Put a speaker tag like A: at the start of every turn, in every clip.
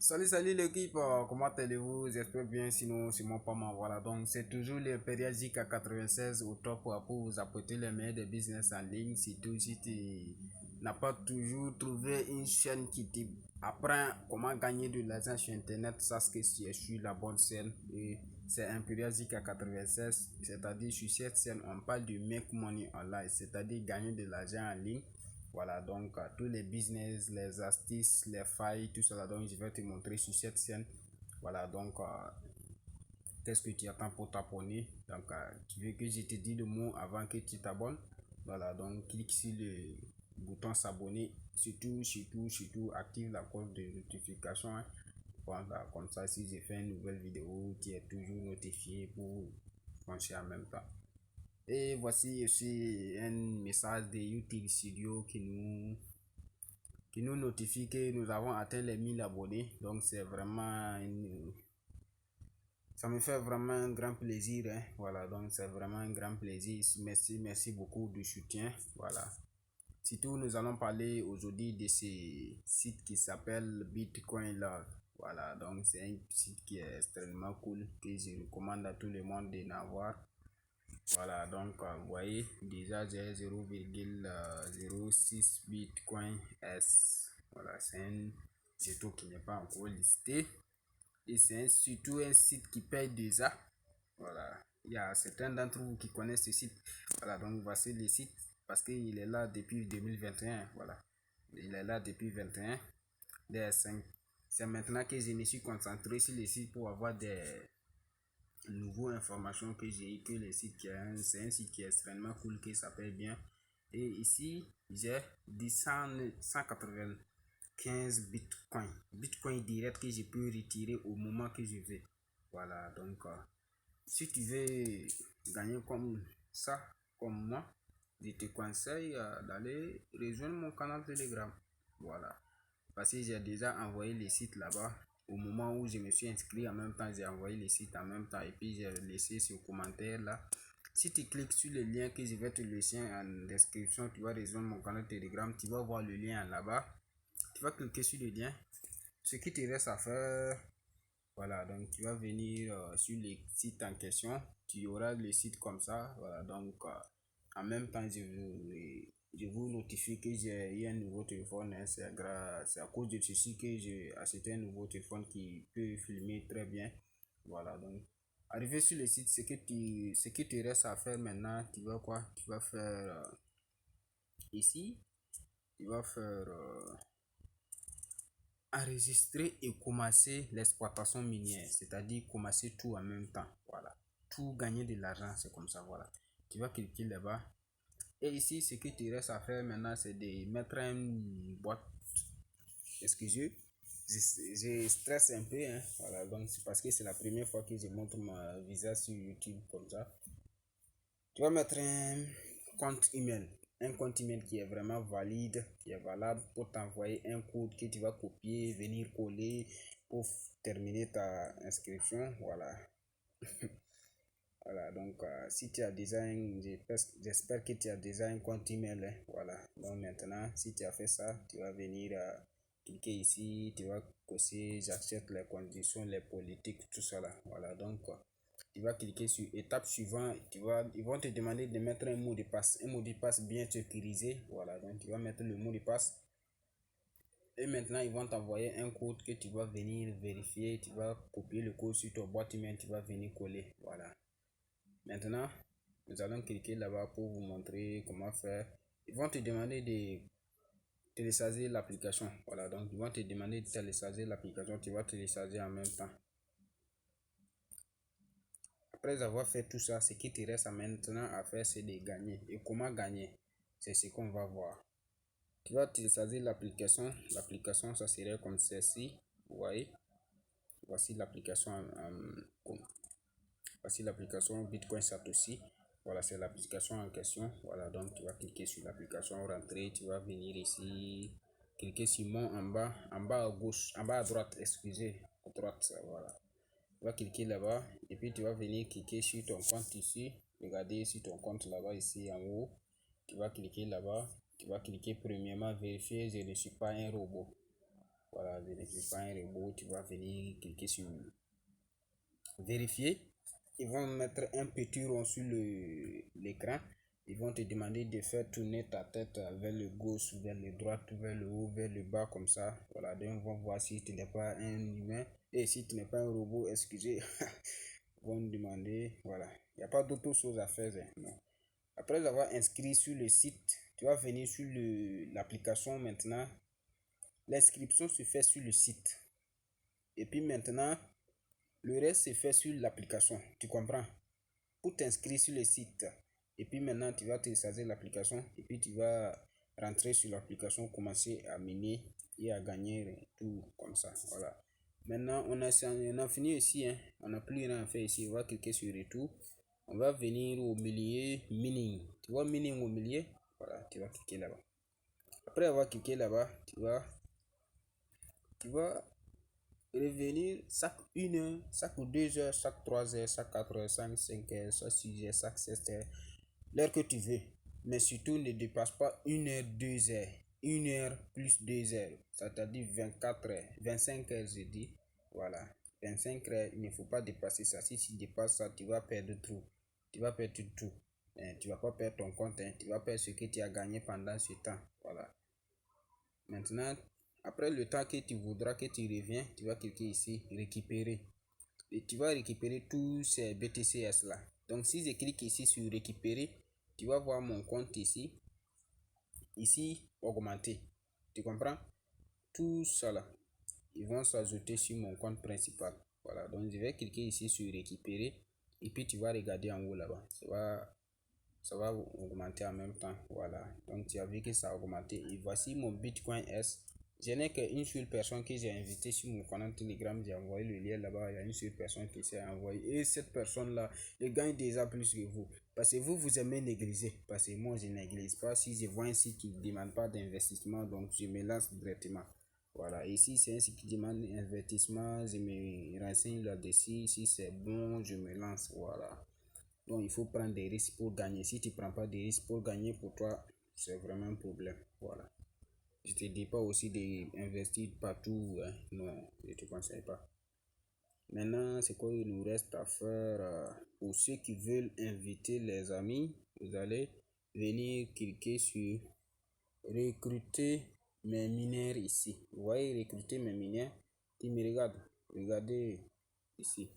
A: Salut l'équipe, comment allez-vous? J'espère bien, sinon c'est moi pas mal. Voilà, donc c'est toujours le périodique à 96 au top pour vous apporter les meilleurs des business en ligne. Surtout si tu n'as pas toujours trouvé une chaîne qui t'apprend comment gagner de l'argent sur internet, sache que tu es sur la bonne scène. Et c'est un périodique à 96, c'est-à-dire sur cette scène, on parle de make money online, c'est-à-dire gagner de l'argent en ligne. Voilà, donc tous les business, les astuces, les failles, tout cela, donc je vais te montrer sur cette chaîne. Voilà, donc qu'est-ce que tu attends pour t'abonner? Donc, tu veux que je te dise le mot avant que tu t'abonnes? Voilà, donc clique sur le bouton s'abonner. Surtout, active la cloche de notification, hein. Voilà, comme ça, si j'ai fait une nouvelle vidéo, tu es toujours notifié pour franchir en même temps. Et voici aussi un message de YouTube Studio qui nous notifie que nous avons atteint les 1000 abonnés. Donc c'est vraiment ça me fait vraiment un grand plaisir, hein. Voilà, donc c'est vraiment un grand plaisir. Merci beaucoup du soutien. Voilà. Surtout, nous allons parler aujourd'hui de ce site qui s'appelle Bitcoin Love. Voilà, donc c'est un site qui est extrêmement cool que je recommande à tout le monde de n'avoir. Voilà, donc vous voyez, déjà j'ai 0,06 Bitcoin S. Voilà, c'est un jeton qui n'est pas encore listé. Et c'est surtout un site qui paye déjà. Voilà, il y a certains d'entre vous qui connaissent ce site. Voilà, donc voici le site parce qu'il est là depuis 2021. Voilà, il est là depuis 21. C'est maintenant que je me suis concentré sur le site pour avoir des nouveau information que j'ai eu que le site c'est un site qui est extrêmement cool qui s'appelle bien. Et ici j'ai 195 bitcoin direct que je peux retirer au moment que je veux. Voilà, donc si tu veux gagner comme ça, comme moi, je te conseille d'aller rejoindre mon canal Telegram. Voilà, parce que j'ai déjà envoyé le site là-bas. Au moment où je me suis inscrit, en même temps, j'ai envoyé le site en même temps et puis j'ai laissé ce commentaire là. Si tu cliques sur le lien que je vais te laisser en description, tu vas rejoindre mon canal Telegram, tu vas voir le lien là-bas. Tu vas cliquer sur le lien. Ce qui te reste à faire, voilà, donc tu vas venir sur le site en question. Tu auras le site comme ça. Voilà, donc en même temps, je vous notifie que j'ai eu un nouveau téléphone, hein. C'est à cause de ceci que j'ai acheté un nouveau téléphone qui peut filmer très bien. Voilà, donc arrivé sur le site, ce qui te reste à faire maintenant, tu vas quoi? Tu vas faire ici, tu vas faire enregistrer et commencer l'exploitation minière, c'est-à-dire commencer tout en même temps. Voilà, tout gagner de l'argent, c'est comme ça. Voilà, tu vas cliquer là-bas. Et ici, ce que tu restes à faire maintenant, c'est de mettre une boîte. Excusez, je stresse un peu, hein. Voilà, donc c'est parce que c'est la première fois que je montre ma visage sur YouTube comme ça. Tu vas mettre compte email. Un compte email qui est vraiment valide, qui est valable pour t'envoyer un code que tu vas copier, venir coller pour terminer ta inscription. Voilà. Voilà, donc si tu as déjà j'espère que tu as déjà un compte email, hein. Voilà, donc maintenant, si tu as fait ça, tu vas venir cliquer ici, tu vas cocher, j'accepte les conditions, les politiques, tout ça là. Voilà, donc tu vas cliquer sur étape suivante, ils vont te demander de mettre un mot de passe bien sécurisé. Voilà, donc tu vas mettre le mot de passe. Et maintenant, ils vont t'envoyer un code que tu vas venir vérifier. Tu vas copier le code sur ton boîte email, tu vas venir coller. Voilà. Maintenant, nous allons cliquer là-bas pour vous montrer comment faire. Ils vont te demander de télécharger l'application. Voilà, donc ils vont te demander de télécharger l'application. Tu vas télécharger en même temps. Après avoir fait tout ça, ce qui te reste maintenant à faire, c'est de gagner. Et comment gagner? C'est ce qu'on va voir. Tu vas télécharger l'application. L'application, ça serait comme ceci. Vous voyez? Voici l'application. Voici l'application Bitcoin Satoshi. Voilà, c'est l'application en question. Voilà, donc tu vas cliquer sur l'application, rentrer, tu vas venir ici, cliquer sur mon en bas à gauche, en bas à droite, excusez, à droite, voilà. Tu vas cliquer là-bas et puis tu vas venir cliquer sur ton compte ici. Regardez sur ton compte là-bas, ici en haut. Tu vas cliquer là-bas. Tu vas cliquer premièrement vérifier, je ne suis pas un robot. Voilà, je n'utilise pas un robot. Tu vas venir cliquer sur vérifier. Ils vont mettre un petit rond sur l'écran. Ils vont te demander de faire tourner ta tête vers le gauche, vers le droit, vers le haut, vers le bas, comme ça. Voilà, donc ils vont voir si tu n'es pas un humain. Et si tu n'es pas un robot, excusez. Ils vont me demander, voilà. Il n'y a pas d'autre chose à faire. Non. Après avoir inscrit sur le site, tu vas venir sur l'application maintenant. L'inscription se fait sur le site. Et puis maintenant, le reste se fait sur l'application. Tu comprends? Pour t'inscrire sur le site. Et puis maintenant, tu vas télécharger l'application. Et puis tu vas rentrer sur l'application, commencer à miner et à gagner tout comme ça. Voilà. Maintenant, on a fini ici. Hein. On n'a plus rien à faire ici. On va cliquer sur retour. On va venir au milieu mining. Tu vois mining au milieu? Voilà, tu vas cliquer là-bas. Après avoir cliqué là-bas, tu vas revenir chaque 1 heure, chaque 2 heures, chaque 3 heures, chaque 4 heures, 5 heures, chaque 6 heures, chaque 7 heures, l'heure que tu veux. Mais surtout, ne dépasse pas 1 heure, 2 heures. 1 heure plus 2 heures, c'est-à-dire 24 heures, 25 heures, je dis. Voilà, 25 heures, il ne faut pas dépasser ça. Si tu dépasses ça, tu vas perdre tout. Tu vas perdre tout. Tu vas pas perdre ton compte, hein. Tu vas perdre ce que tu as gagné pendant ce temps. Voilà. Maintenant, après le temps que tu voudras que tu reviens, tu vas cliquer ici, récupérer. Et tu vas récupérer tous ces BTCS là. Donc si je clique ici sur récupérer, tu vas voir mon compte ici. Ici, augmenter. Tu comprends? Tout ça là, ils vont s'ajouter sur mon compte principal. Voilà, donc je vais cliquer ici sur récupérer. Et puis tu vas regarder en haut là-bas. Ça va augmenter en même temps. Voilà, donc tu as vu que ça a augmenté. Et voici mon Bitcoin S. Je n'ai qu'une seule personne que j'ai invité sur mon canal Telegram. J'ai envoyé le lien là-bas. Il y a une seule personne qui s'est envoyée. Et cette personne-là, elle gagne déjà plus que vous. Parce que vous aimez négliger. Parce que moi, je ne néglige pas. Si je vois un site qui ne demande pas d'investissement, donc je me lance directement. Voilà, ici c'est un site qui demande investissement. Je me renseigne là-dessus. Si c'est bon, je me lance. Voilà. Donc, il faut prendre des risques pour gagner. Si tu ne prends pas des risques pour gagner, pour toi, c'est vraiment un problème. Voilà. Je ne te dis pas aussi d'investir partout. Hein. Non, je ne te conseille pas. Maintenant, c'est quoi il nous reste à faire pour ceux qui veulent inviter les amis, vous allez venir cliquer sur recruter mes mineurs ici. Vous voyez, recruter mes mineurs. Tu me regardes. Regardez ici.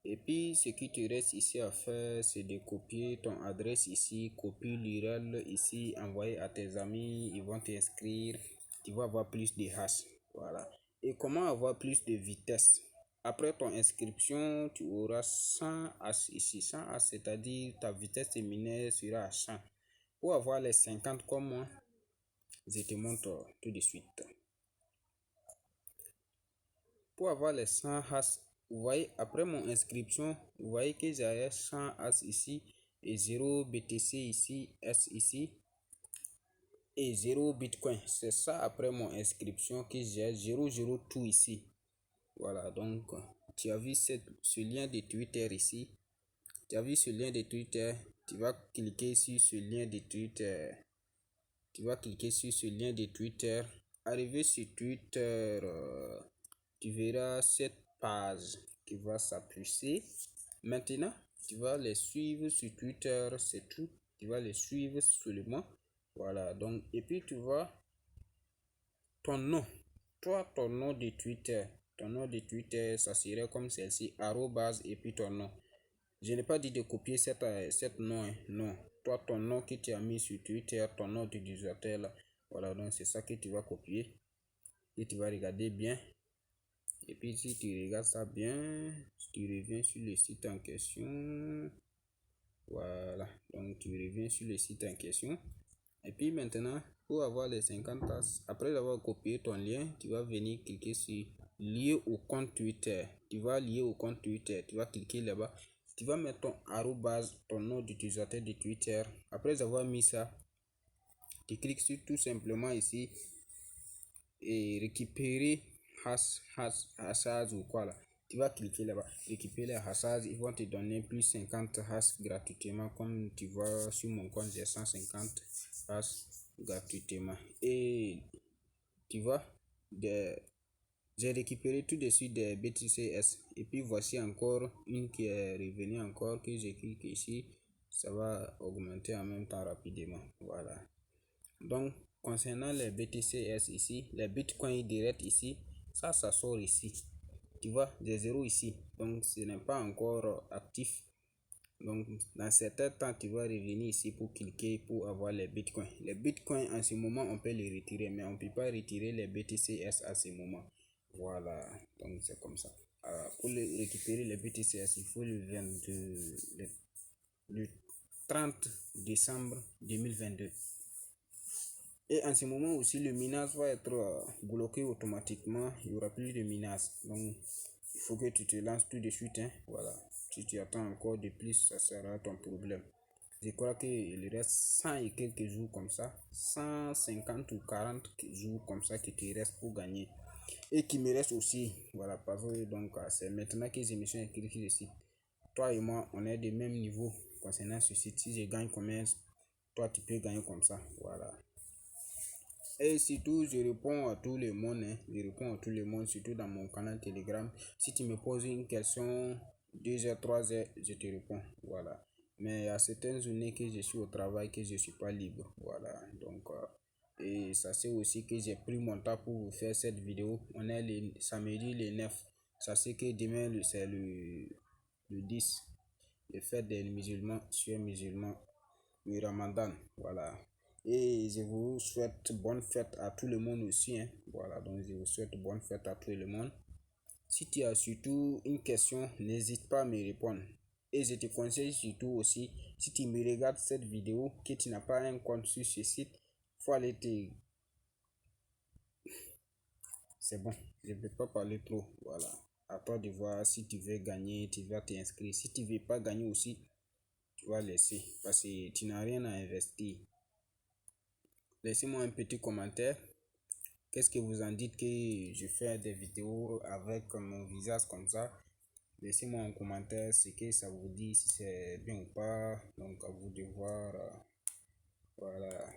A: Et puis, ce qui te reste ici à faire, c'est de copier ton adresse ici, copier l'URL ici, envoyer à tes amis, ils vont t'inscrire, tu vas avoir plus de hash. Voilà. Et comment avoir plus de vitesse? Après ton inscription, tu auras 100 hash ici, 100 hash, c'est-à-dire ta vitesse terminale sera à 100. Pour avoir les 50 comme moi, je te montre tout de suite. Pour avoir les 100 hash, vous voyez, après mon inscription, vous voyez que j'ai 100 hash ici et 0 BTC ici, S ici et 0 Bitcoin. C'est ça après mon inscription que j'ai 0 tout ici. Voilà, donc tu as vu ce lien de Twitter ici. Tu as vu ce lien de Twitter. Tu vas cliquer sur ce lien de Twitter. Tu vas cliquer sur ce lien de Twitter. Arrivé sur Twitter, tu verras cette page qui va s'afficher. Maintenant, tu vas les suivre sur Twitter, c'est tout. Tu vas les suivre seulement. Voilà, donc, et puis tu vois ton nom. Toi, ton nom de Twitter. Ton nom de Twitter, ça serait comme celle-ci, arrobase et puis ton nom. Je n'ai pas dit de copier cette nom, hein. Non. Toi, ton nom que tu as mis sur Twitter, ton nom d'utilisateur là. Voilà, donc c'est ça que tu vas copier. Et tu vas regarder bien. Et puis si tu regardes ça bien, tu reviens sur le site en question. Voilà, donc tu reviens sur le site en question. Et puis maintenant, pour avoir les 50 tasses, après avoir copié ton lien, tu vas venir cliquer sur lier au compte Twitter. Tu vas lier au compte Twitter, tu vas cliquer là-bas. Tu vas mettre ton arrobase, ton nom d'utilisateur de Twitter. Après avoir mis ça, tu cliques sur tout simplement ici et récupérer hashtag ou quoi là. Tu vas cliquer là-bas, récupérer les hashtags, ils vont te donner plus 50 hashtags gratuitement. Comme tu vois sur mon compte, j'ai 150 hashtags gratuitement. Et tu vois, des j'ai récupéré tout de suite des BTCS. Et puis voici encore une qui est revenue encore, que j'ai cliqué ici. Ça va augmenter en même temps rapidement. Voilà. Donc, concernant les BTCS ici, les Bitcoin direct ici, ça sort ici. Tu vois, des zéros ici. Donc, ce n'est pas encore actif. Donc, dans certains temps, tu vas revenir ici pour cliquer pour avoir les bitcoins. Les bitcoins, en ce moment, on peut les retirer, mais on ne peut pas retirer les BTCS à ce moment. Voilà, donc c'est comme ça. Pour récupérer les BTCS, il faut le 30 décembre 2022. Et en ce moment aussi, le minage va être bloqué automatiquement. Il n'y aura plus de minage. Donc, il faut que tu te lances tout de suite. Hein. Voilà. Si tu attends encore de plus, ça sera ton problème. Je crois qu'il reste 100 et quelques jours comme ça. 150 ou 40 jours comme ça qui te reste pour gagner. Et qui me reste aussi. Voilà. Parce que donc, c'est maintenant que je me suis inscrit sur le site. Toi et moi, on est du même niveau concernant ce site. Si je gagne combien, toi tu peux gagner comme ça. Voilà. Et surtout, je réponds à tout le monde. Hein. Je réponds à tout le monde, surtout dans mon canal Telegram. Si tu me poses une question, 2 heures, 3 heures, je te réponds. Voilà. Mais il y a certaines journées que je suis au travail, que je ne suis pas libre. Voilà. Donc, et ça c'est aussi que j'ai pris mon temps pour vous faire cette vidéo. On est le samedi le 9. Ça c'est que demain, c'est le 10. Le fête des musulmans, sur musulmans, le Ramadan. Voilà. Et je vous souhaite bonne fête à tout le monde aussi. Hein. Voilà, donc je vous souhaite bonne fête à tout le monde. Si tu as surtout une question, n'hésite pas à me répondre. Et je te conseille surtout aussi, si tu me regardes cette vidéo, que tu n'as pas un compte sur ce site, faut aller te... C'est bon, je ne peux pas parler trop. Voilà. À toi de voir si tu veux gagner, tu vas t'inscrire. Si tu ne veux pas gagner aussi, tu vas laisser. Parce que tu n'as rien à investir. Laissez-moi un petit commentaire. Qu'est-ce que vous en dites que je fais des vidéos avec mon visage comme ça? Laissez-moi un commentaire ce que ça vous dit, si c'est bien ou pas. Donc à vous de voir. Voilà.